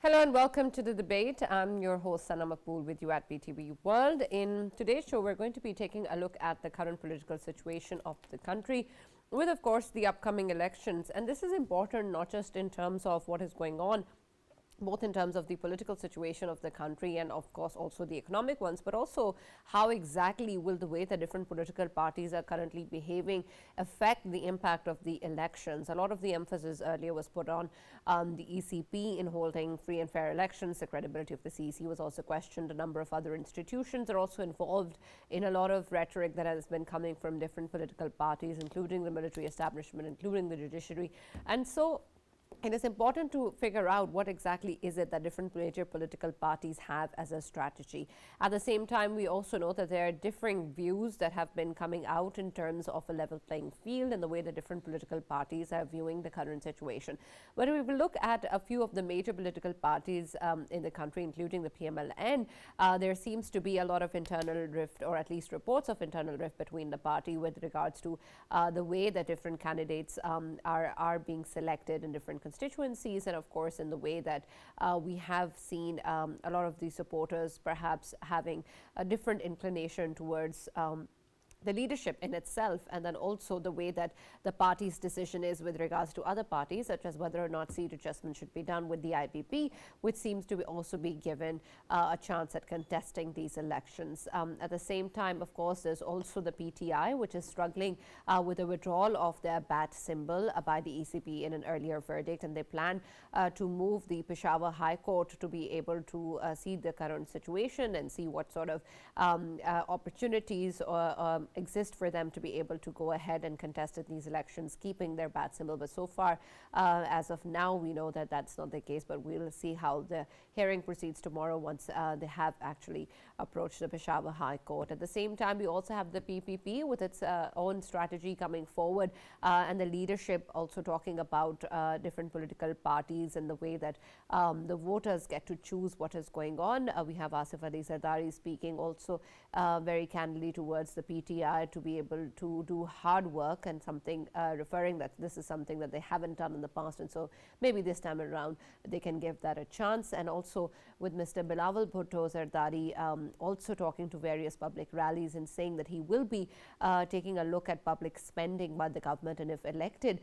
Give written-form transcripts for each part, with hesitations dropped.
Hello and welcome to the debate. I'm your host Sana Maqbool with you at PTV World. In today's show, we're going to be taking a look at the current political situation of the country with, of course, the upcoming elections. And this is important not just in terms of what is going on, both in terms of the political situation of the country and of course also the economic ones, but also how exactly will the way that different political parties are currently behaving affect the impact of the elections. A lot of the emphasis earlier was put on the ECP in holding free and fair elections. The credibility of the CEC was also questioned. A number of other institutions are also involved in a lot of rhetoric that has been coming from different political parties, including the military establishment, including the judiciary. And so it is important to figure out what exactly is it that different major political parties have as a strategy. At the same time, we also know that there are differing views that have been coming out in terms of a level playing field and the way the different political parties are viewing the current situation. But if we look at a few of the major political parties in the country, including the PML-N, there seems to be a lot of internal rift, or at least reports of internal rift between the party with regards to the way that different candidates are being selected in different constituencies, and of course in the way that we have seen a lot of these supporters perhaps having a different inclination towards the leadership in itself, and then also the way that the party's decision is with regards to other parties, such as whether or not seat adjustment should be done with the IPP, which seems to also be given a chance at contesting these elections. At the same time, of course, there's also the PTI, which is struggling with the withdrawal of their bat symbol by the ECP in an earlier verdict, and they plan to move the Peshawar High Court to be able to see the current situation and see what sort of opportunities exist for them to be able to go ahead and contest in these elections, keeping their bat symbol. But so far, as of now, we know that that's not the case, but we'll see how the hearing proceeds tomorrow once they have actually approached the Peshawar High Court. At the same time, we also have the PPP with its own strategy coming forward, and the leadership also talking about different political parties and the way that the voters get to choose what is going on. We have Asif Ali Zardari speaking also very candidly towards the PTI to be able to do hard work, and something referring that this is something that they haven't done in the past, and so maybe this time around they can give that a chance. And also with Mr. Bilawal Bhutto Zardari also talking to various public rallies and saying that he will be taking a look at public spending by the government, and if elected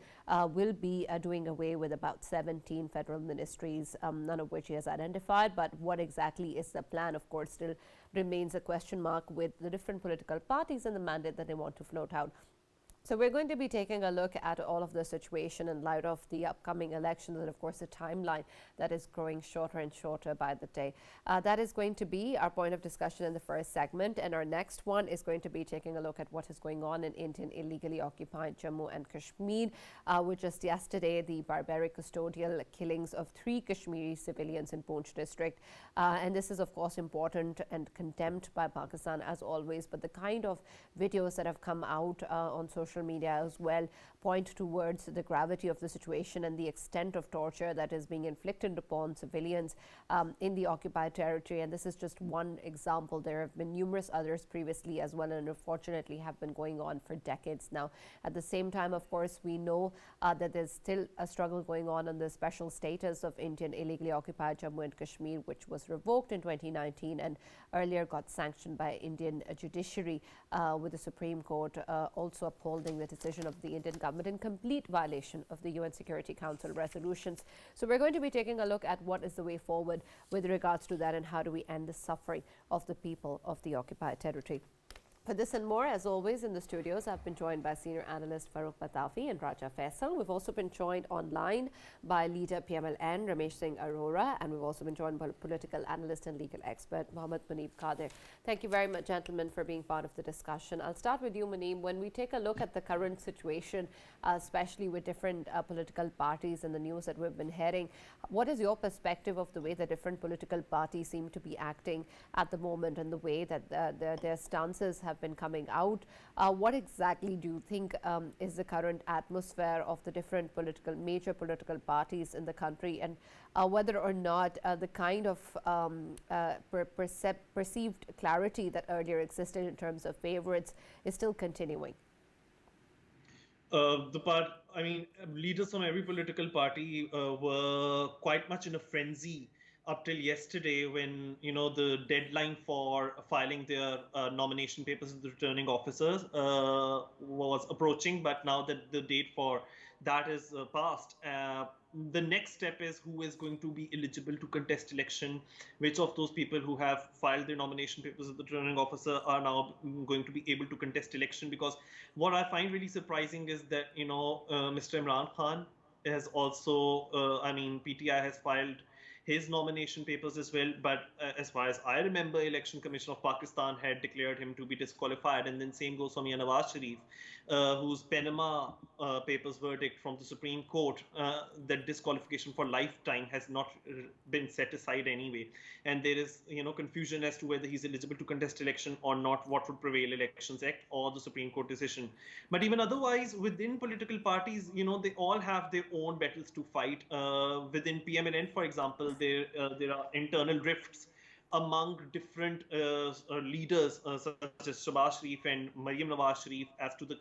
will be doing away with about 17 federal ministries, none of which he has identified. But what exactly is the plan, of course, still remains a question mark with the different political parties and the mandate that they want to float out. So we're going to be taking a look at all of the situation in light of the upcoming elections, and of course the timeline that is growing shorter and shorter by the day. That is going to be our point of discussion in the first segment, and our next one is going to be taking a look at what is going on in Indian illegally occupied Jammu and Kashmir, with just yesterday the barbaric custodial killings of 3 Kashmiri civilians in Poonch district. And this is of course important and condemned by Pakistan as always, but the kind of videos that have come out on social media as well point towards the gravity of the situation and the extent of torture that is being inflicted upon civilians in the occupied territory. And this is just one example. There have been numerous others previously as well, and unfortunately have been going on for decades now. At the same time, of course, we know that there's still a struggle going on the special status of Indian illegally occupied Jammu and Kashmir, which was revoked in 2019 and earlier got sanctioned by Indian judiciary, with the Supreme Court also upholding the decision of the Indian government in complete violation of the UN Security Council resolutions. So we're going to be taking a look at what is the way forward with regards to that, and how do we end the suffering of the people of the occupied territory. For this and more, as always, in the studios, I've been joined by senior analyst Farrukh Pitafi and Raja Faisal. We've also been joined online by leader PML-N Ramesh Singh Arora, and we've also been joined by political analyst and legal expert Muneeb Qadir. Thank you very much, gentlemen, for being part of the discussion. I'll start with you, Muneeb. When we take a look at the current situation, especially with different political parties and the news that we've been hearing, what is your perspective of the way that different political parties seem to be acting at the moment, and the way that their stances have been coming out? What exactly do you think is the current atmosphere of the different major political parties in the country, and whether or not the kind of perceived clarity that earlier existed in terms of favorites is still continuing? Leaders from every political party were quite much in a frenzy up till yesterday when the deadline for filing their nomination papers with the returning officers was approaching, but now that the date for that is passed, the next step is who is going to be eligible to contest election, which of those people who have filed their nomination papers with the returning officer are now going to be able to contest election. Because what I find really surprising is that Mr. Imran Khan has also, I mean, PTI has filed his nomination papers as well. But as far as I remember, Election Commission of Pakistan had declared him to be disqualified. And then same goes for Mia Nawaz Sharif, whose Panama papers verdict from the Supreme Court, that disqualification for lifetime has not been set aside anyway. And there is, confusion as to whether he's eligible to contest election or not, what would prevail, Elections Act or the Supreme Court decision. But even otherwise, within political parties, they all have their own battles to fight. Within PML-N, for example, there are internal rifts among different leaders, such as Shabazz Sharif and Maryam Nawaz Sharif, as to the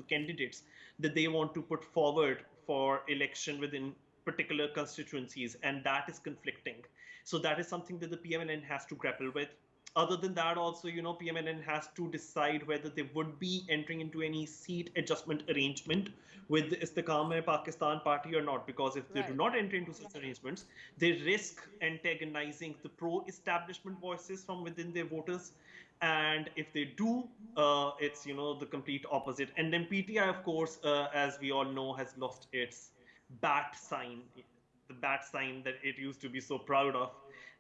candidates that they want to put forward for election within particular constituencies, and that is conflicting. So that is something that the PMLN has to grapple with. Other than that, also, PMLN has to decide whether they would be entering into any seat adjustment arrangement with the Istiqamah Pakistan party or not. Because if they do Right. not enter into such arrangements, they risk antagonizing the pro-establishment voices from within their voters. And if they do, it's the complete opposite. And then PTI, of course, as we all know, has lost its bat sign, the bat sign that it used to be so proud of,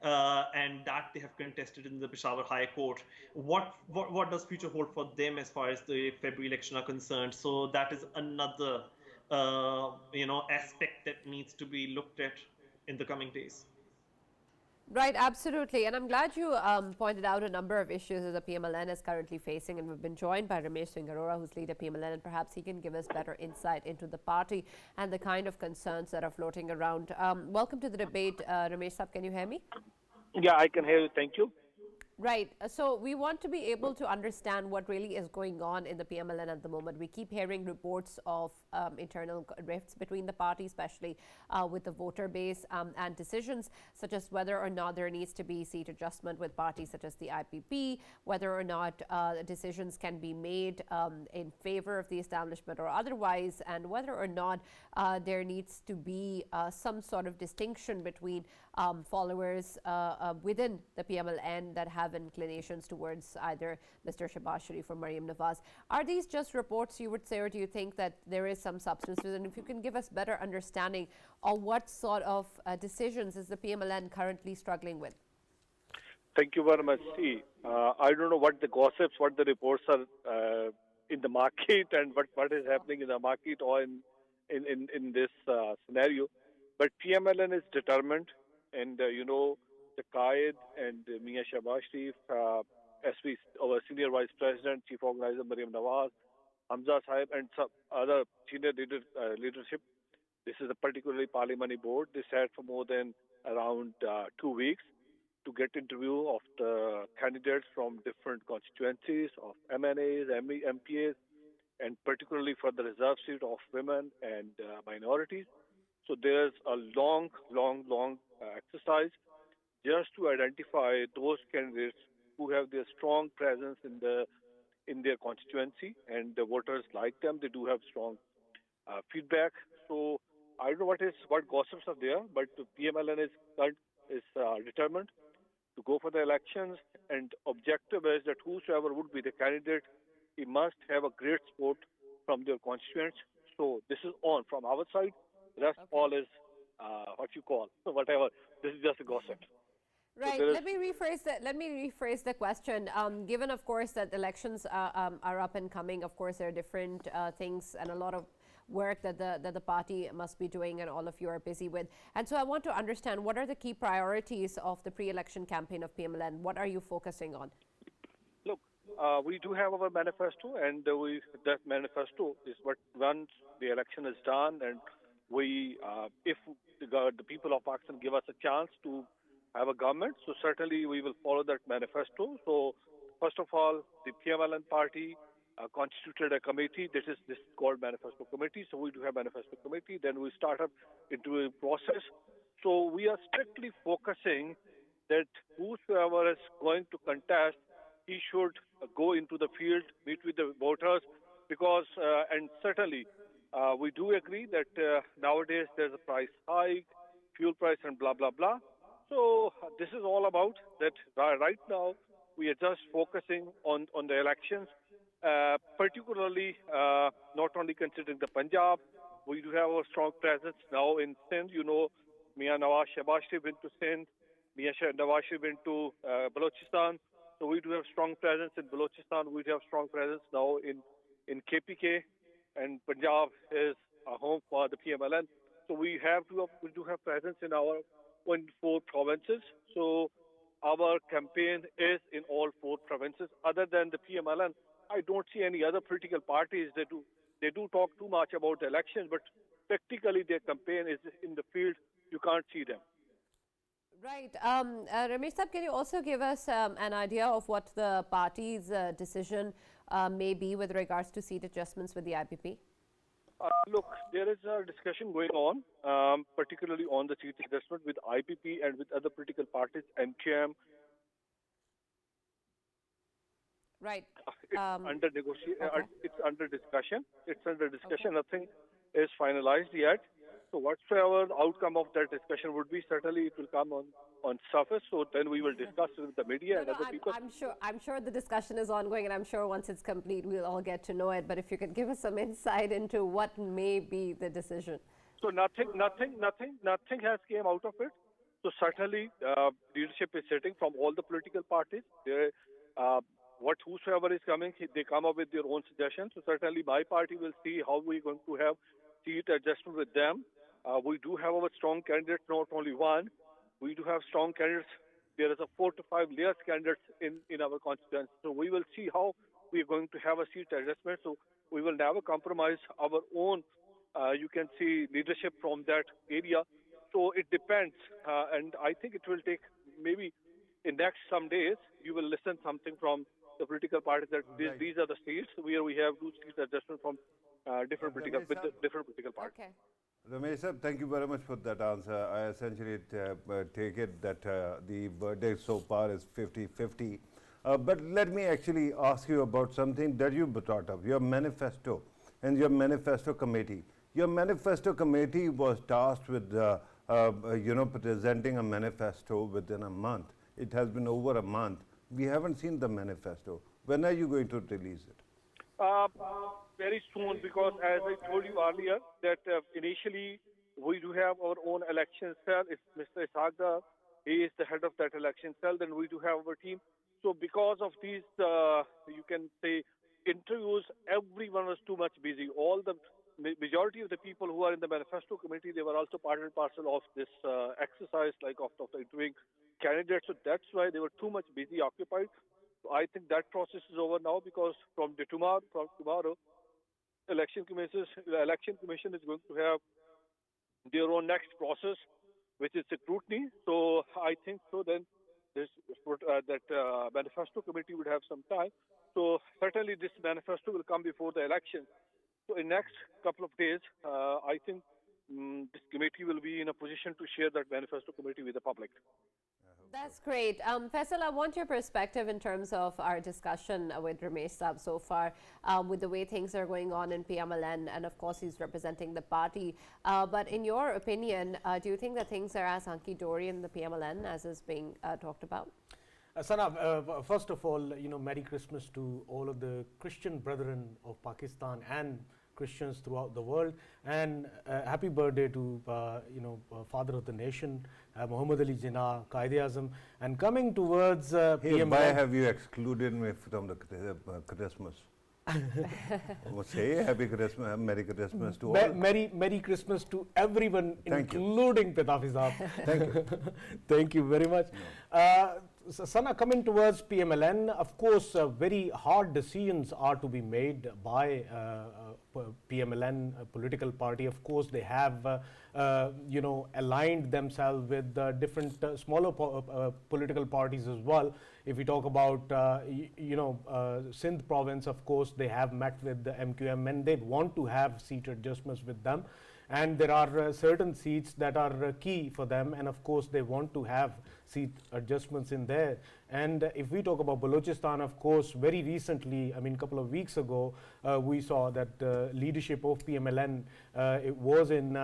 and that they have contested in the Peshawar High Court. What does future hold for them as far as the February election are concerned? So that is another aspect that needs to be looked at in the coming days. Right, absolutely. And I'm glad you pointed out a number of issues that the PMLN is currently facing. And we've been joined by Ramesh Singh Arora, who's leader PMLN, and perhaps he can give us better insight into the party and the kind of concerns that are floating around. Welcome to the debate, Ramesh Sab. Can you hear me? Yeah, I can hear you. Thank you. Right. So we want to be able to understand what really is going on in the PMLN at the moment. We keep hearing reports of internal rifts between the party, especially with the voter base, and decisions such as whether or not there needs to be seat adjustment with parties such as the IPP, whether or not decisions can be made in favor of the establishment or otherwise, and whether or not there needs to be some sort of distinction between followers within the PMLN that have inclinations towards either Mr. Shabazz Sharif or Maryam Nawaz. Are these just reports, you would say, or do you think that there is some substance to it? And if you can give us better understanding of what sort of decisions is the PMLN currently struggling with? Thank you very much. See, I don't know what the gossips, what the reports are in the market, and what is happening in the market or in this scenario. But PMLN is determined, and the Qaid and Mia Shabazz Sharif, SV, our senior vice president, chief organizer Maryam Nawaz, Hamza Sahib, and some other senior leadership. This is a particularly parliamentary board. They sat for more than around 2 weeks to get interview of the candidates from different constituencies of MNAs, MPAs, and particularly for the reserve seat of women and minorities. So there's a long exercise just to identify those candidates who have their strong presence in their constituency, and the voters like them. They do have strong feedback. So I don't know what gossips are there, but the PMLN is determined to go for the elections, and objective is that whosoever would be the candidate, he must have a great support from their constituents. So this is on from our side. Rest all is what you call whatever. This is just a gossip. Right. So Let me rephrase that. Let me rephrase the question. Given, of course, that elections are up and coming, of course, there are different things and a lot of work that the party must be doing, and all of you are busy with. And so, I want to understand what are the key priorities of the pre-election campaign of PMLN. What are you focusing on? look, we do have our manifesto, and that manifesto is what once the election is done, and we, if the people of Pakistan give us a chance to have a government, so certainly we will follow that manifesto. So, first of all, the PMLN party constituted a committee. This is called manifesto committee. So we do have manifesto committee. Then we start up into a process So we are strictly focusing that whosoever is going to contest, he should go into the field, meet with the voters, because, and certainly we do agree that nowadays there's a price hike, fuel price, and blah, blah, blah. So this is all about that right now we are just focusing on the elections, particularly not only considering the Punjab, we do have a strong presence now in Sindh. You know, Mia Nawaz Shabazz Sharif went to Sindh, Mia Nawaz Sharif went to Balochistan. So we do have strong presence in Balochistan. We do have strong presence now in KPK, and Punjab is a home for the PML-N. So we do have presence in our 4 provinces. So our campaign is in all 4 provinces. Other than the PML-N, I don't see any other political parties that they do talk too much about the elections, but practically their campaign is in the field. You can't see them. Right. Ramesh Sahab, can you also give us an idea of what the party's decision may be with regards to seat adjustments with the IPP? Look, there is a discussion going on, particularly on the seat adjustment with IPP and with other political parties, MKM. Right. It's under negotiation. Okay. It's under discussion. Okay. Nothing is finalized yet. So whatsoever the outcome of that discussion would be, certainly it will come on surface. So then we will discuss it with the media and other people. I'm sure the discussion is ongoing, and I'm sure once it's complete, we'll all get to know it. But if you could give us some insight into what may be the decision. So nothing has came out of it. So certainly leadership is sitting from all the political parties. Whosoever is coming, they come up with their own suggestions. So certainly my party will see how we're going to have seat adjustment with them. We do have our strong candidates, not only one. We do have strong candidates. There is a 4 to 5 layers candidates in our constituency. So we will see how we are going to have a seat adjustment. So we will never compromise our own, you can see, leadership from that area. So it depends. And I think it will take maybe in next some days, you will listen something from the political parties that these are the states where we have two seat adjustment from different political parties. Okay. Ramesh sir, thank you very much for that answer. I essentially take it that the verdict so far is 50-50. But let me actually ask you about something that you brought up, your manifesto and your manifesto committee. Your manifesto committee was tasked with presenting a manifesto within a month. It has been over a month. We haven't seen the manifesto. When are you going to release it? Very soon, because as I told you earlier, that initially we do have our own election cell. It's Mr. Ishaq, he is the head of that election cell. Then we do have our team. So because of these, you can say, interviews, everyone was too much busy. All the majority of the people who are in the manifesto committee, they were also part and parcel of this exercise, like of the interviewing candidates. So that's why they were too much busy, occupied. So I think that process is over now, because from tomorrow, election commission is going to have their own next process, which is scrutiny. So I think so. Then that manifesto committee would have some time. So certainly this manifesto will come before the election. So in next couple of days, I think this committee will be in a position to share that manifesto committee with the public. That's great. Faisal, I want your perspective in terms of our discussion with Ramesh Saab so far, with the way things are going on in PML-N, and of course he's representing the party. But in your opinion, do you think that things are as hunky-dory in the PML-N as is being talked about? Sana, first of all, Merry Christmas to all of the Christian brethren of Pakistan and Christians throughout the world, and happy birthday to Father of the Nation, Muhammad Ali Jinnah, Qaid-e-Azam. And coming towards PML-N, why have you excluded me from the Christmas? Say Happy Christmas, Merry Christmas to all. Merry Christmas to everyone, Thank including Pitafi Saab. Thank you. Thank you very much. Sana, coming towards PML-N, of course, very hard decisions are to be made by PML-N political party. Of course, they have aligned themselves with different smaller political parties as well. If we talk about Sindh province, of course, they have met with the MQM and they want to have seat adjustments with them. and there are certain seats that are key for them, and of course they want to have seat adjustments in there. And if we talk about Balochistan, of course, very recently, I mean, a couple of weeks ago, we saw that leadership of PML-N it was in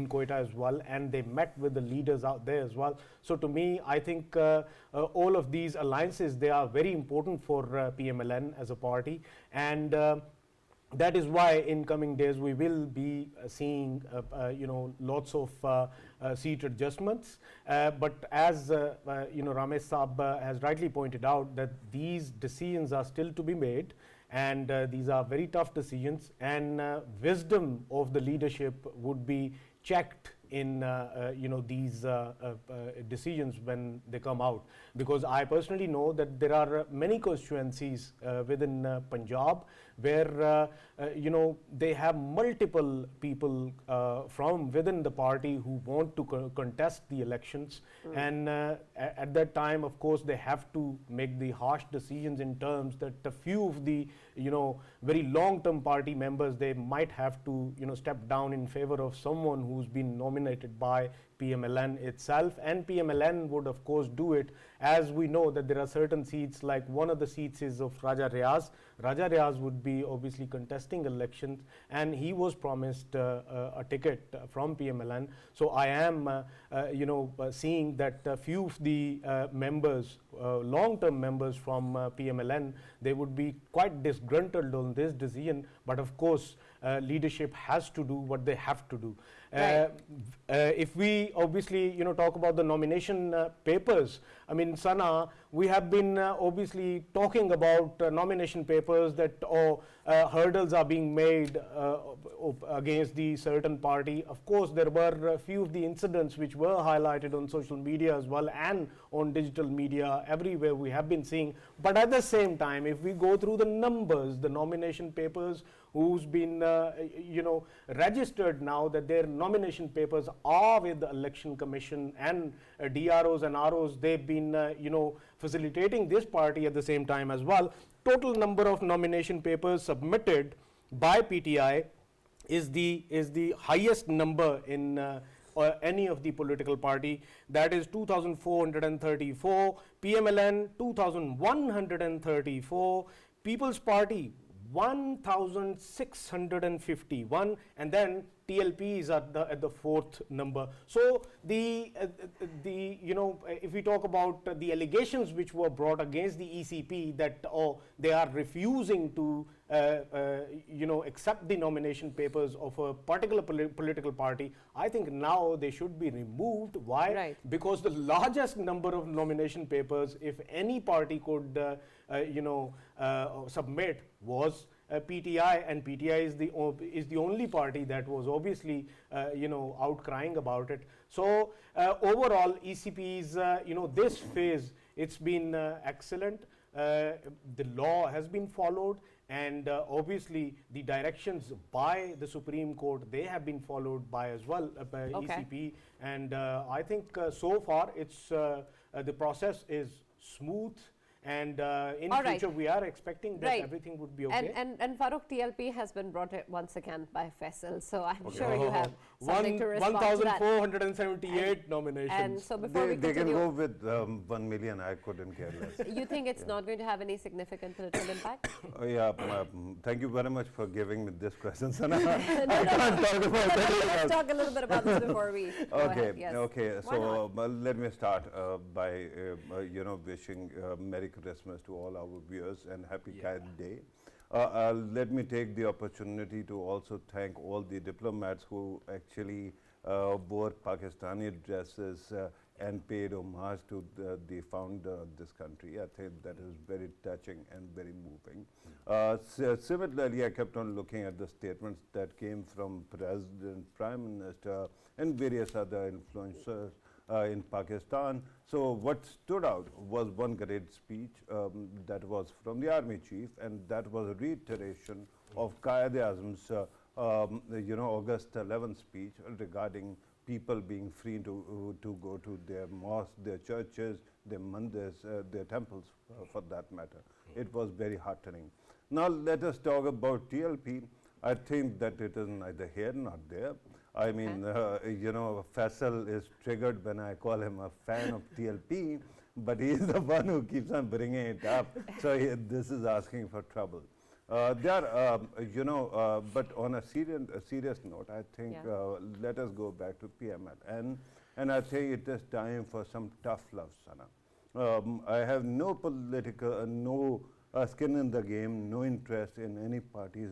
Quetta as well, and they met with the leaders out there as well. So to me, I think all of these alliances, they are very important for PML-N as a party, and that is why in coming days we will be seeing lots of seat adjustments. But as Ramesh Saab has rightly pointed out, that these decisions are still to be made, and these are very tough decisions, and wisdom of the leadership would be checked in these decisions when they come out, because I personally know that there are many constituencies within Punjab where they have multiple people from within the party who want to contest the elections, and at that time, of course, they have to make the harsh decisions in terms that a few of the very long-term party members, they might have to step down in favor of someone who's been nominated by PML-N itself, and PML-N would of course do it, as we know that there are certain seats, like one of the seats is of Raja Riaz. Raja Riaz would be obviously contesting elections, and he was promised a ticket from PML-N. So I am seeing that a few of the members, long-term members from PML-N, they would be quite disgruntled on this decision, but of course leadership has to do what they have to do. Right. If we obviously talk about the nomination papers, I mean, Sana, we have been obviously talking about nomination papers that hurdles are being made against the certain party. Of course, there were a few of the incidents which were highlighted on social media as well, and on digital media, everywhere we have been seeing. But at the same time, if we go through the numbers, the nomination papers, who's been registered now, that their nomination papers are with the Election Commission, and DROs and ROs, they've been facilitating this party at the same time as well. Total number of nomination papers submitted by PTI is the highest number in any of the political party. That is 2,434, PML-N 2,134, People's Party 1,651, and then TLP is at the fourth number. So if we talk about the allegations which were brought against the ECP, that they are refusing to accept the nomination papers of a particular political party, I think now they should be removed. Why? Right. Because the largest number of nomination papers, if any party could submit, was PTI, and PTI is the only party that was obviously outcrying about it. So overall, ECP's this phase, it's been excellent. The law has been followed, and obviously the directions by the Supreme Court, they have been followed by as well by ECP, and I think so far it's the process is smooth. And in future, we are expecting that everything would be okay. And Farrukh, TLP has been brought once again by Faisal, so I'm sure you have something to respond to that. 1,478 nominations. And so before we they continue, can go with 1 million. I couldn't care less. You think it's not going to have any significant political impact? Thank you very much for giving me this question, Sana. I can't talk about that. Let's talk a little bit about this before we go ahead. Yes. Okay. So let me start by wishing Merry Christmas to all our viewers and happy Qadir Day. Let me take the opportunity to also thank all the diplomats who actually wore Pakistani dresses and paid homage to the founder of this country. I think that is very touching and very moving. Similarly, I kept on looking at the statements that came from President, Prime Minister, and various other influencers in Pakistan. So what stood out was one great speech that was from the army chief, and that was a reiteration of Qaid-e-Azam's August 11th speech regarding people being free to go to their mosques, their churches, their mandirs, their temples for that matter. It was very heartening. Now let us talk about TLP. I think that it is neither here nor there. I mean, Faisal is triggered when I call him a fan of TLP, but he is the one who keeps on bringing it up. So this is asking for trouble. But on a serious note, I think let us go back to PML. And I think it is time for some tough love, Sana. I have no political, no skin in the game, no interest in any party's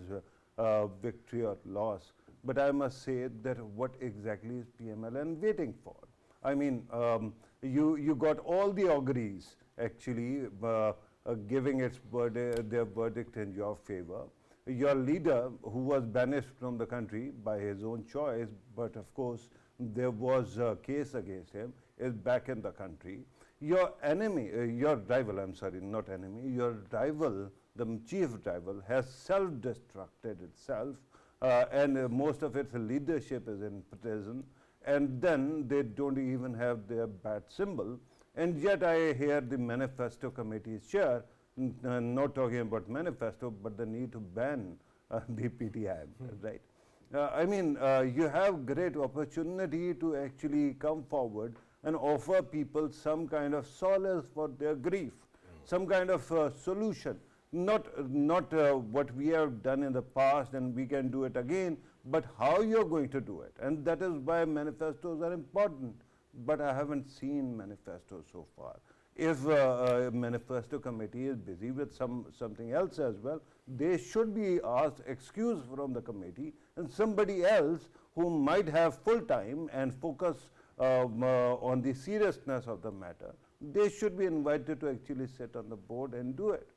victory or loss. But I must say that what exactly is PML-N waiting for? I mean, you got all the auguries actually giving their verdict in your favor. Your leader, who was banished from the country by his own choice, but of course there was a case against him, is back in the country. Your enemy, your rival, I'm sorry, not enemy, your rival, the chief rival, has self-destructed itself, and most of its leadership is in prison, and then they don't even have their bat symbol. And yet I hear the manifesto committee's chair not talking about manifesto, but the need to ban the PTI, right? I mean, you have great opportunity to actually come forward and offer people some kind of solace for their grief, some kind of solution. Not what we have done in the past and we can do it again, but how you're going to do it. And that is why manifestos are important. But I haven't seen manifestos so far. If a manifesto committee is busy with something else as well, they should be asked excuse from the committee, and somebody else who might have full time and focus on the seriousness of the matter, they should be invited to actually sit on the board and do it.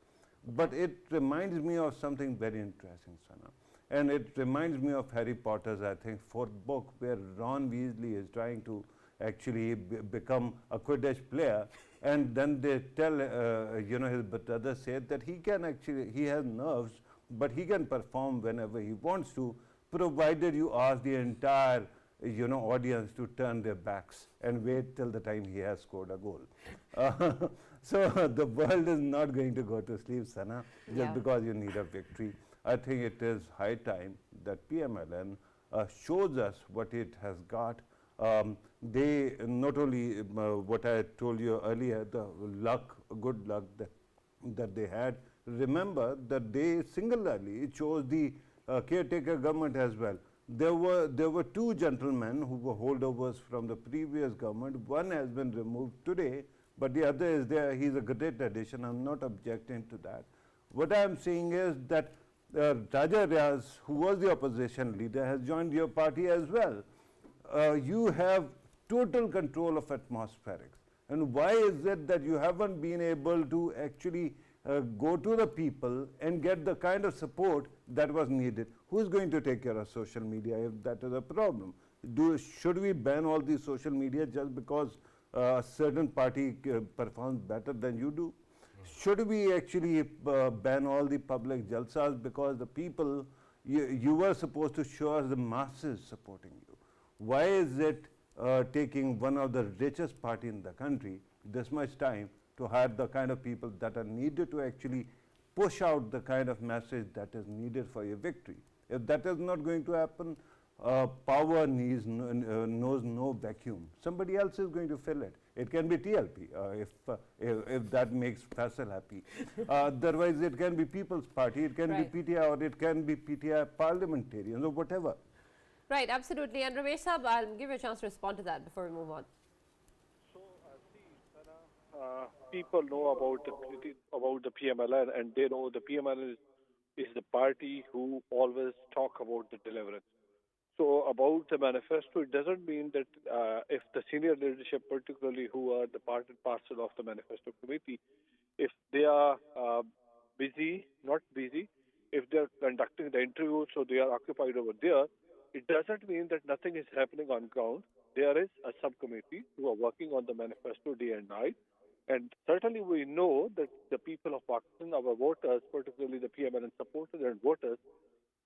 But it reminds me of something very interesting, Sana. And it reminds me of Harry Potter's, I think, fourth book, where Ron Weasley is trying to actually become a Quidditch player, and then they tell, his brother said that he has nerves, but he can perform whenever he wants to, provided you ask the entire, audience to turn their backs and wait till the time he has scored a goal. So the world is not going to go to sleep, Sana, just because you need a victory. I think it is high time that PML-N shows us what it has got. They not only what I told you earlier, the good luck that they had. Remember that they singularly chose the caretaker government as well. There were two gentlemen who were holdovers from the previous government. One has been removed today, but the other is there. He's a great addition. I'm not objecting to that. What I'm saying is that Raja Riaz, who was the opposition leader, has joined your party as well. You have total control of atmospherics. And why is it that you haven't been able to actually go to the people and get the kind of support that was needed? Who's going to take care of social media if that is a problem? Should we ban all the social media just because a certain party performs better than you do? Should we actually ban all the public jalsas because the people, you were supposed to show us the masses supporting you? Why is it taking one of the richest party in the country this much time to hire the kind of people that are needed to actually push out the kind of message that is needed for your victory? If that is not going to happen, power knows no vacuum. Somebody else is going to fill it. It can be TLP if that makes Faisal happy. Otherwise, it can be People's Party, it can be PTI, or it can be PTI parliamentarians or whatever. Right, absolutely. And Ramesh Saab, I'll give you a chance to respond to that before we move on. So, people know about the PML-N, and they know the PML-N is the party who always talk about the deliverance. So about the manifesto, it doesn't mean that if the senior leadership, particularly who are the part and parcel of the manifesto committee, if they are not busy, if they're conducting the interviews, so they are occupied over there, it doesn't mean that nothing is happening on ground. There is a subcommittee who are working on the manifesto day and night. And certainly we know that the people of Pakistan, our voters, particularly the PML-N supporters and voters,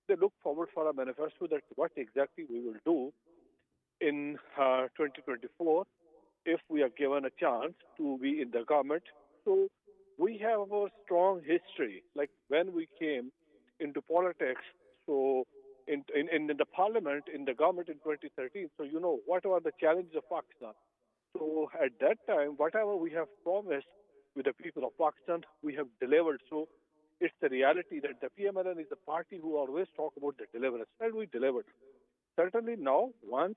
they look forward for a manifesto that what exactly we will do in 2024 if we are given a chance to be in the government. So we have a strong history. Like when we came into politics, so in the parliament, in the government in 2013. So, you know, what are the challenges of Pakistan? So at that time, whatever we have promised with the people of Pakistan, we have delivered. So it's the reality that the PMLN is the party who always talk about the deliverance, and we delivered. Certainly now, once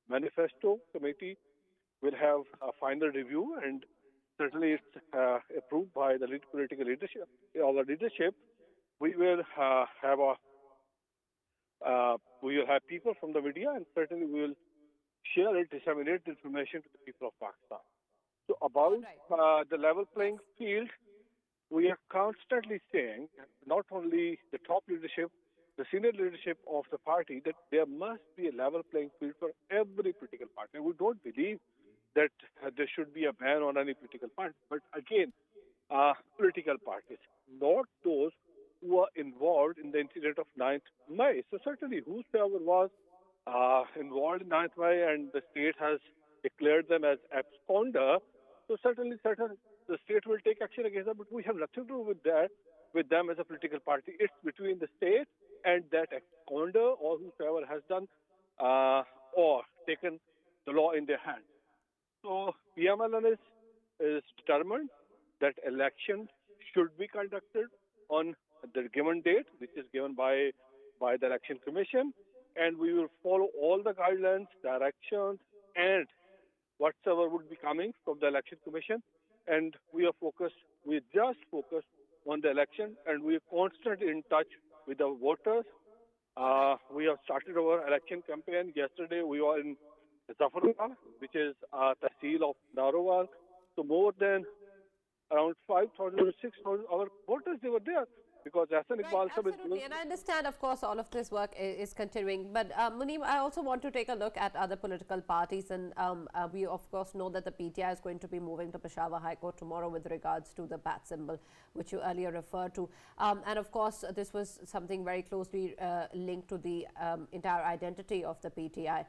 manifesto committee will have a final review, and certainly it's approved by the political leadership, our leadership, we will have a we will have people from the media, and certainly we will share it, disseminate the information to the people of Pakistan. So about the level playing field, we are constantly saying, not only the top leadership, the senior leadership of the party, that there must be a level playing field for every political party. We don't believe that there should be a ban on any political party. But again, political parties, not those who are involved in the incident of 9th May. So certainly whosoever was involved in 9th May and the state has declared them as absconder, so certainly the state will take action against them, but we have nothing to do with that, with them as a political party. It's between the state and that absconder or whosoever has done or taken the law in their hand. So PMLN is determined that election should be conducted on the given date, which is given by the Election Commission, and we will follow all the guidelines, directions, and whatsoever would be coming from the Election Commission. And we just focused on the election, and we are constantly in touch with the voters. We have started our election campaign. Yesterday we were in Zafarullah, which is a Tahsil of Arora. So more than around 5,000 or 6,000 our voters, they were there. Because absolutely, and I understand, of course, all of this work is continuing. But Muneeb, I also want to take a look at other political parties, and we of course know that the PTI is going to be moving to Peshawar High Court tomorrow with regards to the bat symbol, which you earlier referred to. And of course, this was something very closely linked to the entire identity of the PTI.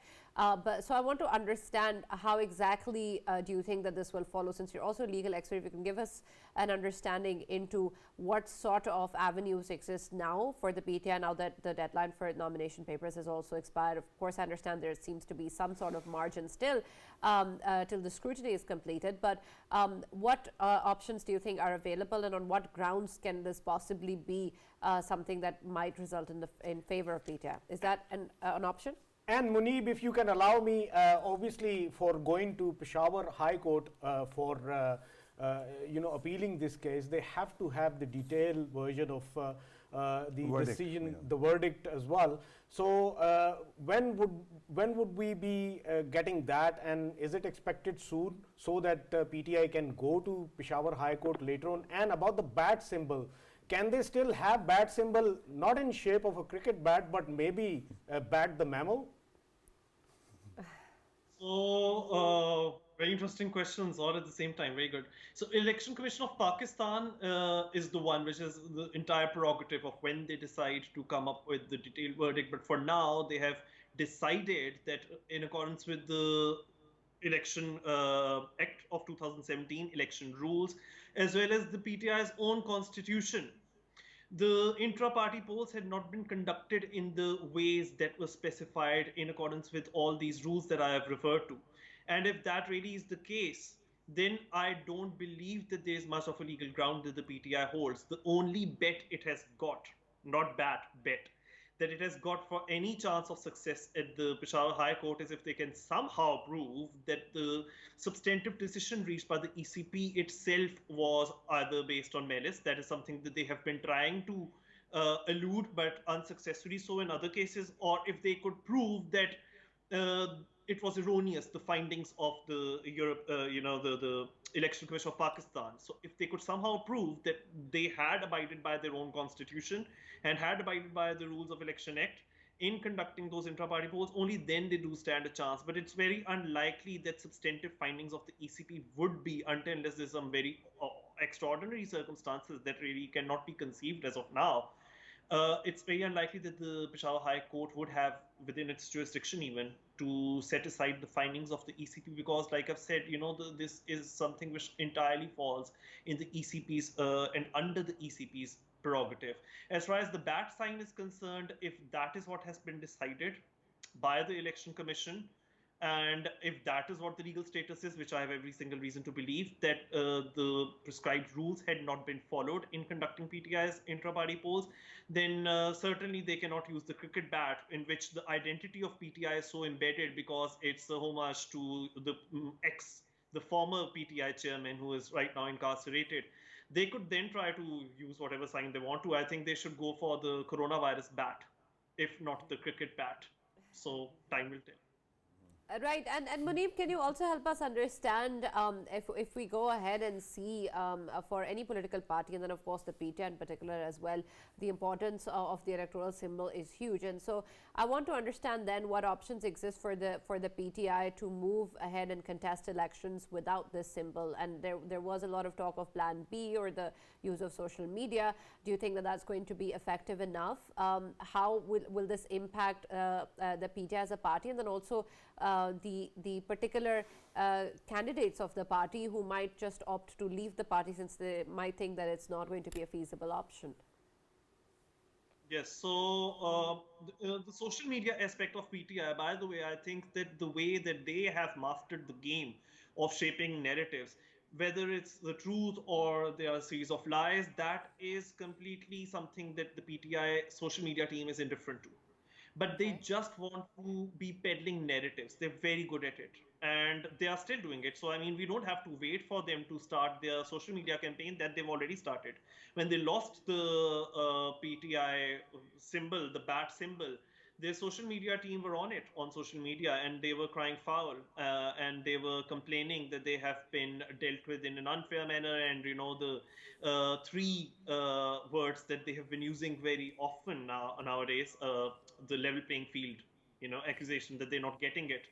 So I want to understand how exactly do you think that this will follow, since you're also a legal expert. If you can give us an understanding into what sort of avenues exist now for the PTI, now that the deadline for nomination papers has also expired. Of course, I understand there seems to be some sort of margin still till the scrutiny is completed, but what options do you think are available, and on what grounds can this possibly be something that might result in favor of PTI? Is that an option? And Muneeb, if you can allow me, obviously for going to Peshawar High Court for appealing this case, they have to have the detailed version of the verdict, decision, the verdict as well. So when would we be getting that, and is it expected soon, so that PTI can go to Peshawar High Court later on? And about the bat symbol, can they still have bat symbol not in shape of a cricket bat, but maybe bat the mammal? So, very interesting questions all at the same time. Very good. So, Election Commission of Pakistan is the one which is the entire prerogative of when they decide to come up with the detailed verdict. But for now, they have decided that in accordance with the Election Act of 2017, election rules, as well as the PTI's own constitution, the intra-party polls had not been conducted in the ways that were specified in accordance with all these rules that I have referred to. And if that really is the case, then I don't believe that there is much of a legal ground that the PTI holds. The only bet it has got, not bet, that it has got for any chance of success at the Peshawar High Court is if they can somehow prove that the substantive decision reached by the ECP itself was either based on malice. That is something that they have been trying to elude, but unsuccessfully so in other cases, or if they could prove that it was erroneous, the findings of the the Election Commission of Pakistan. So if they could somehow prove that they had abided by their own constitution and had abided by the rules of Election Act in conducting those intra-party polls, only then they do stand a chance. But it's very unlikely that substantive findings of the ECP would be, unless there's some very extraordinary circumstances that really cannot be conceived as of now. It's very unlikely that the Peshawar High Court would have within its jurisdiction even to set aside the findings of the ECP, because like I've said, this is something which entirely falls in the ECP's and under the ECP's prerogative. As far as the bat sign is concerned, if that is what has been decided by the election commission, and if that is what the legal status is, which I have every single reason to believe, that the prescribed rules had not been followed in conducting PTI's intra-party polls, then certainly they cannot use the cricket bat, in which the identity of PTI is so embedded because it's a homage to the former PTI chairman who is right now incarcerated. They could then try to use whatever sign they want to. I think they should go for the coronavirus bat, if not the cricket bat. So time will tell. Right, and Muneeb, can you also help us understand if we go ahead and see for any political party, and then of course the PTI in particular as well, the importance of the electoral symbol is huge, and so I want to understand then what options exist for the PTI to move ahead and contest elections without this symbol. And there was a lot of talk of Plan B or the use of social media. Do you think that that's going to be effective enough? How will this impact the PTI as a party, and then also the particular candidates of the party who might just opt to leave the party since they might think that it's not going to be a feasible option? Yes, so the social media aspect of PTI, by the way, I think that the way that they have mastered the game of shaping narratives, whether it's the truth or there are a series of lies, that is completely something that the PTI social media team is indifferent to. But they just want to be peddling narratives. They're very good at it. And they are still doing it. So, I mean, we don't have to wait for them to start their social media campaign that they've already started. When they lost the PTI symbol, the bat symbol, their social media team were on it on social media, and they were crying foul, and they were complaining that they have been dealt with in an unfair manner. And the three words that they have been using very often nowadays, the level playing field, accusation that they're not getting it.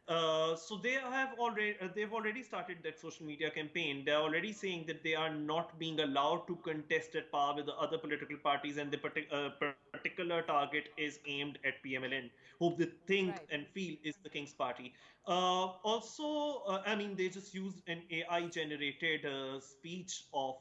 So they've already started that social media campaign. They're already saying that they are not being allowed to contest at par with the other political parties, and the particular target is aimed at PML-N, who they think and feel is the King's Party. I mean, they just used an AI-generated speech of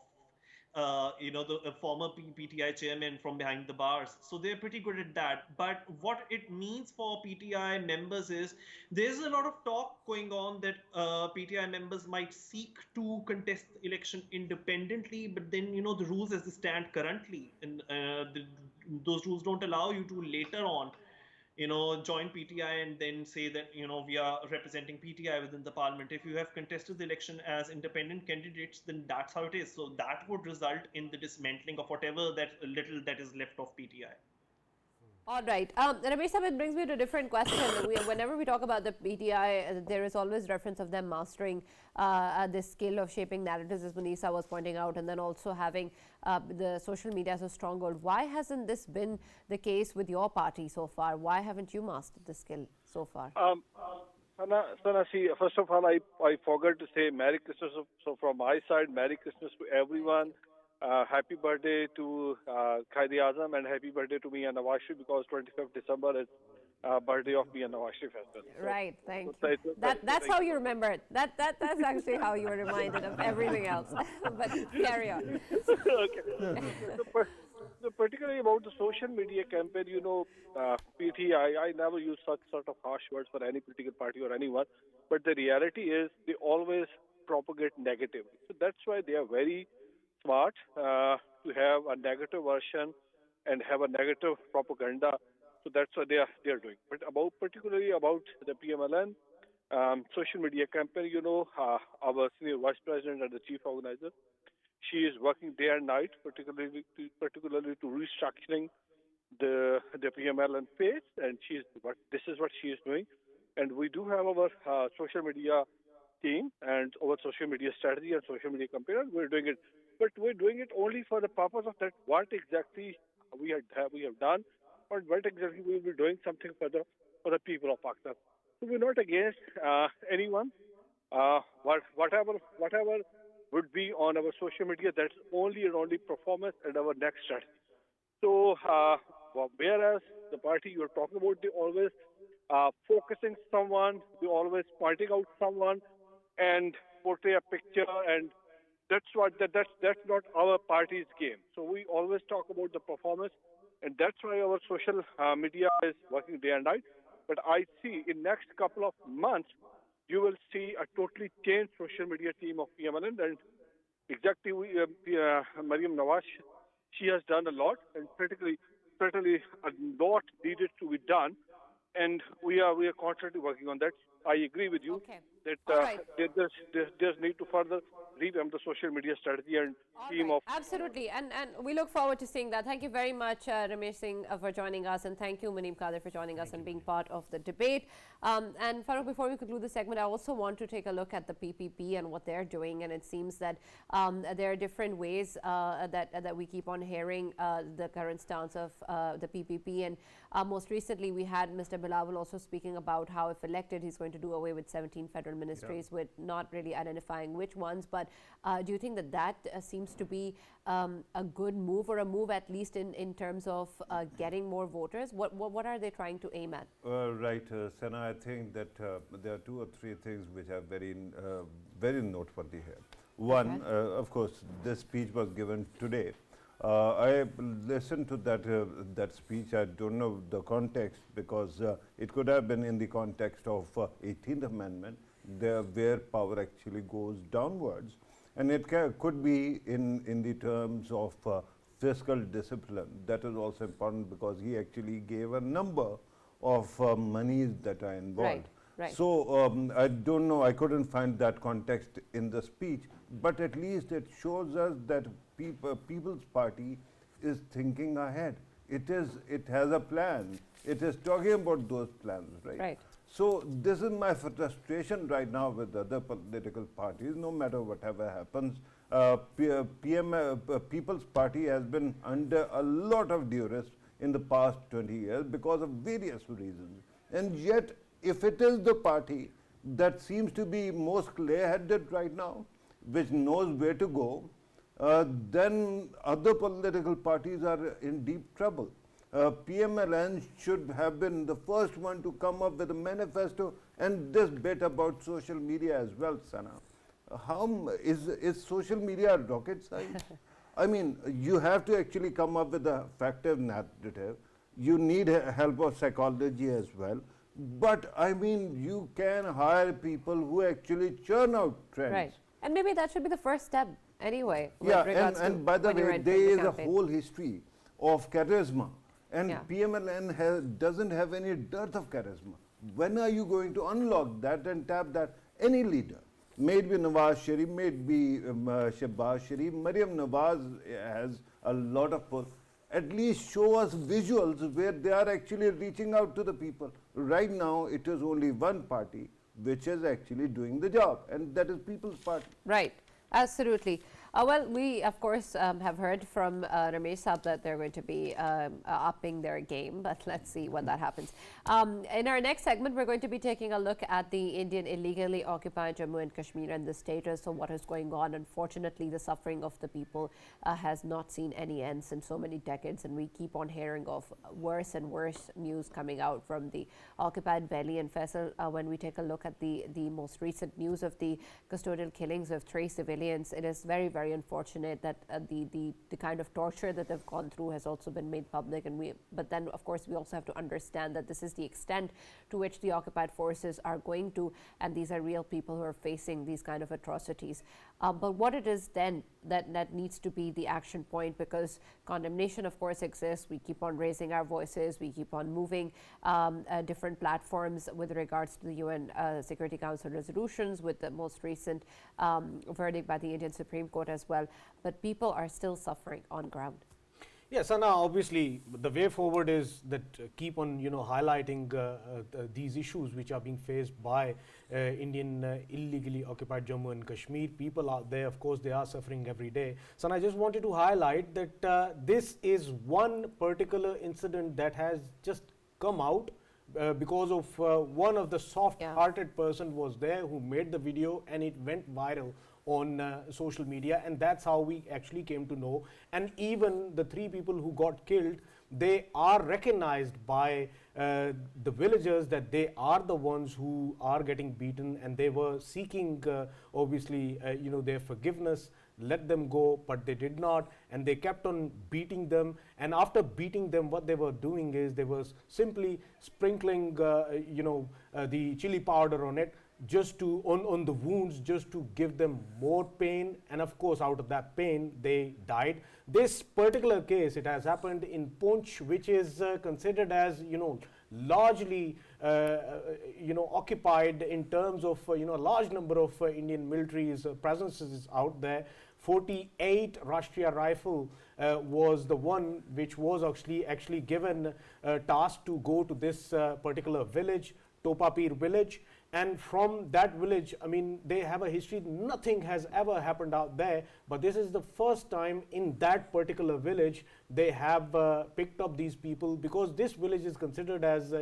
the former PTI chairman from behind the bars. So they're pretty good at that. But what it means for PTI members is there's a lot of talk going on that PTI members might seek to contest the election independently, but then, the rules as they stand currently, and those rules don't allow you to later on join PTI and then say that, we are representing PTI within the parliament. If you have contested the election as independent candidates, then that's how it is. So that would result in the dismantling of whatever that little that is left of PTI. All right. Ramesh, it brings me to a different question. Whenever we talk about the PTI, there is always reference of them mastering this skill of shaping narratives, as Munisa was pointing out, and then also having the social media as a stronghold. Why hasn't this been the case with your party so far? Why haven't you mastered this skill so far? Sana, see, first of all, I forgot to say Merry Christmas. So from my side, Merry Christmas to everyone. Happy birthday to Qadir and happy birthday to me and Nawaz Sharif, because 25th December is birthday of me and Nawaz Sharif as well. Right, thank you. That's how you remember it. That's actually how you were reminded of everything else. But carry on. Okay. So particularly about the social media campaign, PTI, I never use such sort of harsh words for any political party or anyone, but the reality is they always propagate negatively. So that's why they are very smart to have a negative version and have a negative propaganda. So that's what they are doing. But particularly about the PML-N social media campaign, our senior vice president and the chief organizer, she is working day and night, particularly to restructuring the PML-N page, and this is what she is doing. And we do have our social media team and our social media strategy and social media campaign. We're doing it. But we're doing it only for the purpose of that, what exactly we have done, or what exactly we will be doing something for the people of Pakistan. So we're not against anyone. Whatever would be on our social media, that's only and only performance and our next strategy. So whereas the party you're talking about, they always focusing someone, they always pointing out someone and portray a picture and that's not our party's game. So we always talk about the performance, and that's why our social media is working day and night. But I see in next couple of months, you will see a totally changed social media team of PMLN, and Executive Mariam Nawaz, she has done a lot, and certainly a lot needed to be done, and we are constantly working on that. I agree with you Okay. that All right. there's need to further revamp the social media strategy and team of. Absolutely, and we look forward to seeing that. Thank you very much, Ramesh Singh, for joining us, and thank you, Muneeb Qadir, for joining us and being part of the debate. And Farrukh, before we conclude the segment, I also want to take a look at the PPP and what they're doing, and it seems that there are different ways that we keep on hearing the current stance of the PPP, and most recently we had Mr. Bilawal also speaking about how if elected he's going to do away with 17 federal ministries, with not really identifying which ones, but do you think that seems to be a good move, or a move at least in terms of getting more voters? What are they trying to aim at? Right, Sana, I think that there are 2 or 3 things which are very noteworthy here. One, of course, this speech was given today. I listened to that speech. I don't know the context, because it could have been in the context of 18th Amendment, where power actually goes downwards. And it could be in the terms of fiscal discipline. That is also important, because he actually gave a number of monies that are involved. Right. So I don't know, I couldn't find that context in the speech, but at least it shows us that People's Party is thinking ahead. It has a plan. It is talking about those plans, right? Right. So this is my frustration right now with other political parties. No matter whatever happens, People's Party has been under a lot of duress in the past 20 years because of various reasons. And yet, if it is the party that seems to be most clear-headed right now, which knows where to go, then other political parties are in deep trouble. PML-N should have been the first one to come up with a manifesto, and this bit about social media as well, Sana. How is social media rocket science? I mean, you have to actually come up with a factive narrative. You need help of psychology as well. But I mean, you can hire people who actually churn out trends. Right. And maybe that should be the first step anyway. Yeah, and by the way, there is a whole history of charisma. And PML-N doesn't have any dearth of charisma. When are you going to unlock that and tap that? Any leader, may it be Nawaz Sharif, may it be Shehbaz Sharif, Mariam Nawaz has a lot of pull. At least show us visuals where they are actually reaching out to the people. Right now, it is only one party which is actually doing the job, and that is People's Party. Right. Absolutely. Well, we, of course, have heard from Ramesh Saab that they're going to be upping their game, but let's see when that happens. In our next segment, we're going to be taking a look at the Indian illegally occupied Jammu and Kashmir and the status of what is going on. Unfortunately, the suffering of the people has not seen any end since so many decades, and we keep on hearing of worse and worse news coming out from the occupied valley. And Faisal, when we take a look at the most recent news of the custodial killings of 3 civilians, it is very, very unfortunate that the kind of torture that they've gone through has also been made public. But then, of course, we also have to understand that this is the extent to which the occupied forces are going to, and these are real people who are facing these kind of atrocities. But what it is then that needs to be the action point, because condemnation, of course, exists. We keep on raising our voices. We keep on moving different platforms with regards to the UN Security Council resolutions, with the most recent verdict by the Indian Supreme Court as well. But people are still suffering on ground. Yes, Anna, obviously the way forward is that keep on highlighting these issues which are being faced by Indian illegally occupied Jammu and Kashmir. People out there, of course, they are suffering every day. So I just wanted to highlight that this is one particular incident that has just come out because of one of the soft-hearted person was there who made the video, and it went viral on social media, and that's how we actually came to know. And even the 3 people who got killed, they are recognized by the villagers that they are the ones who are getting beaten, and they were seeking obviously their forgiveness, let them go, but they did not, and they kept on beating them. And after beating them, what they were doing is they were simply sprinkling the chili powder on it, just to on the wounds, just to give them more pain, and of course out of that pain they died. This particular case, it has happened in Poonch, which is considered as largely occupied in terms of a large number of Indian military's presences out there. 48 Rashtriya Rifle was the one which was actually given a task to go to this particular village, Topapir village. And from that village, I mean, they have a history, nothing has ever happened out there, but this is the first time in that particular village they have picked up these people, because this village is considered as,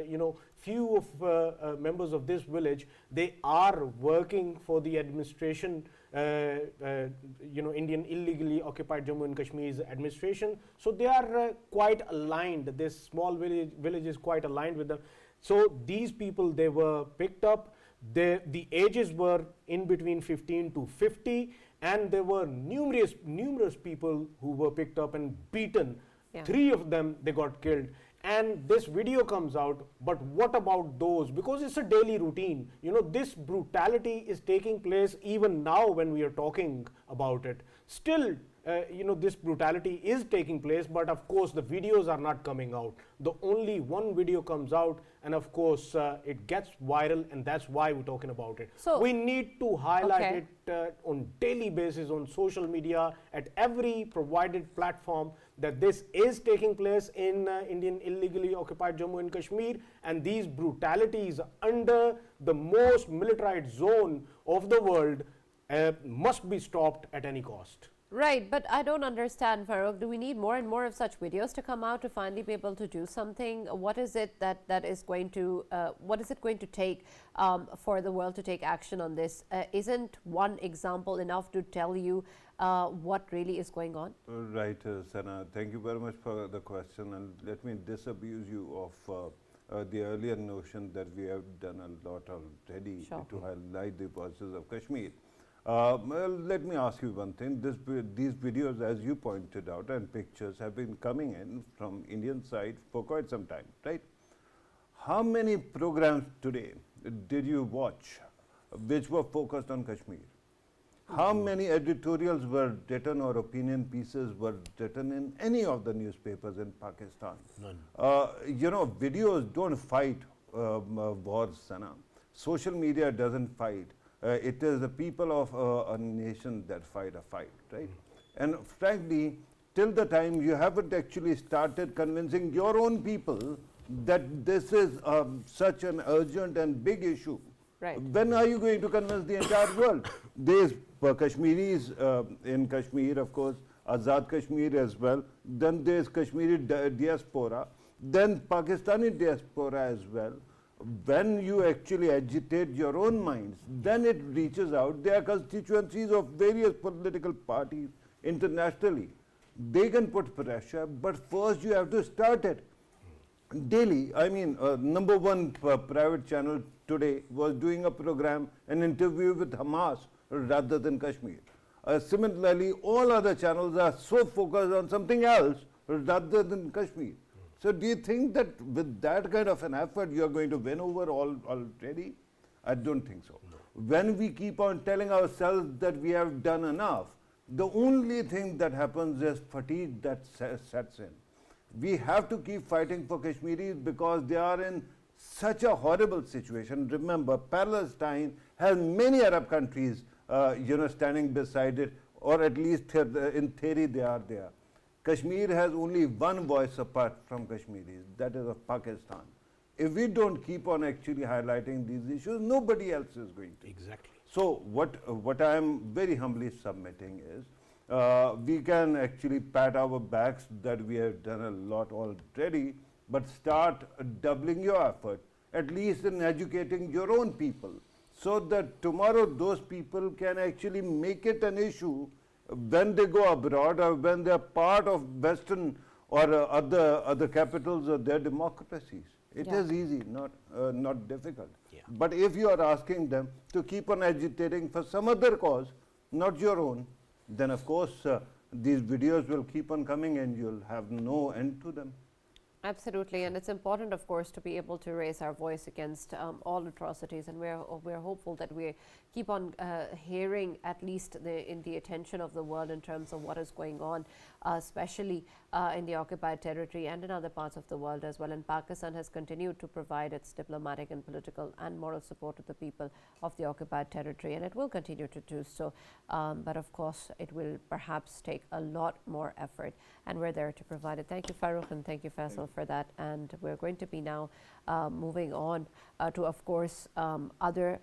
few of members of this village, they are working for the administration, Indian illegally occupied Jammu and Kashmir's administration. So they are quite aligned, this small village is quite aligned with them. So these people, they were picked up. The ages were in between 15 to 50, and there were numerous people who were picked up and beaten. Yeah. 3 of them, they got killed. And this video comes out, but what about those? Because it's a daily routine. This brutality is taking place even now when we are talking about it. Still, this brutality is taking place, but of course the videos are not coming out. The only one video comes out, and of course it gets viral, and that's why we're talking about it. So we need to highlight it on daily basis on social media, at every provided platform, that this is taking place in Indian illegally occupied Jammu and Kashmir, and these brutalities under the most militarized zone of the world must be stopped at any cost. Right, but I don't understand, Farrukh. Do we need more and more of such videos to come out to finally be able to do something? What is it that is going to, what is it going to take for the world to take action on this? Isn't one example enough to tell you what really is going on? Right, Sana. Thank you very much for the question, and let me disabuse you of the earlier notion that we have done a lot already to highlight the voices of Kashmir. Well, let me ask you one thing. These videos, as you pointed out, and pictures have been coming in from Indian side for quite some time, right? How many programs today did you watch which were focused on Kashmir? How many editorials were written or opinion pieces were written in any of the newspapers in Pakistan? None. Videos don't fight wars, Sana. Social media doesn't fight. It is the people of a nation that fight a fight, right? And frankly, till the time you haven't actually started convincing your own people that this is such an urgent and big issue, right, when are you going to convince the entire world? There's Kashmiris in Kashmir, of course, Azad Kashmir as well. Then there's Kashmiri diaspora, then Pakistani diaspora as well. When you actually agitate your own minds, then it reaches out. There are constituencies of various political parties internationally. They can put pressure, but first you have to start it. Daily, I mean, number one private channel today was doing a program, an interview with Hamas rather than Kashmir. Similarly, all other channels are so focused on something else rather than Kashmir. So do you think that with that kind of an effort you are going to win over all already? I don't think so. No. When we keep on telling ourselves that we have done enough, the only thing that happens is fatigue that sets in. We have to keep fighting for Kashmiris because they are in such a horrible situation. Remember, Palestine has many Arab countries standing beside it, or at least in theory they are there. Kashmir has only one voice apart from Kashmiris, that is of Pakistan. If we don't keep on actually highlighting these issues, nobody else is going to. Exactly. So what I am very humbly submitting is, we can actually pat our backs that we have done a lot already, but start doubling your effort, at least in educating your own people, so that tomorrow those people can actually make it an issue when they go abroad or when they are part of Western or other capitals of their democracies. It Yeah. is easy, not difficult. Yeah. But if you are asking them to keep on agitating for some other cause, not your own, then of course these videos will keep on coming and you'll have no end to them. Absolutely, and it's important, of course, to be able to raise our voice against all atrocities, and we're hopeful that we keep on hearing at least in the attention of the world in terms of what is going on, especially in the occupied territory and in other parts of the world as well. And Pakistan has continued to provide its diplomatic and political and moral support to the people of the occupied territory, and it will continue to do so. But of course, it will perhaps take a lot more effort, and we're there to provide it. Thank you, Farrukh, and thank you, Faisal, for that. And we're going to be now moving on to, of course, other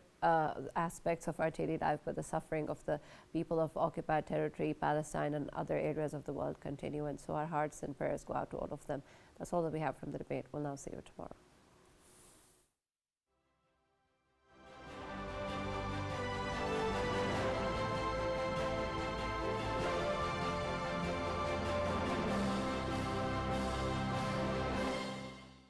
aspects of our daily life, but the suffering of the people of occupied territory, Palestine, and other areas of the world continue. And so our hearts and prayers go out to all of them. That's all that we have from the debate. We'll now see you tomorrow.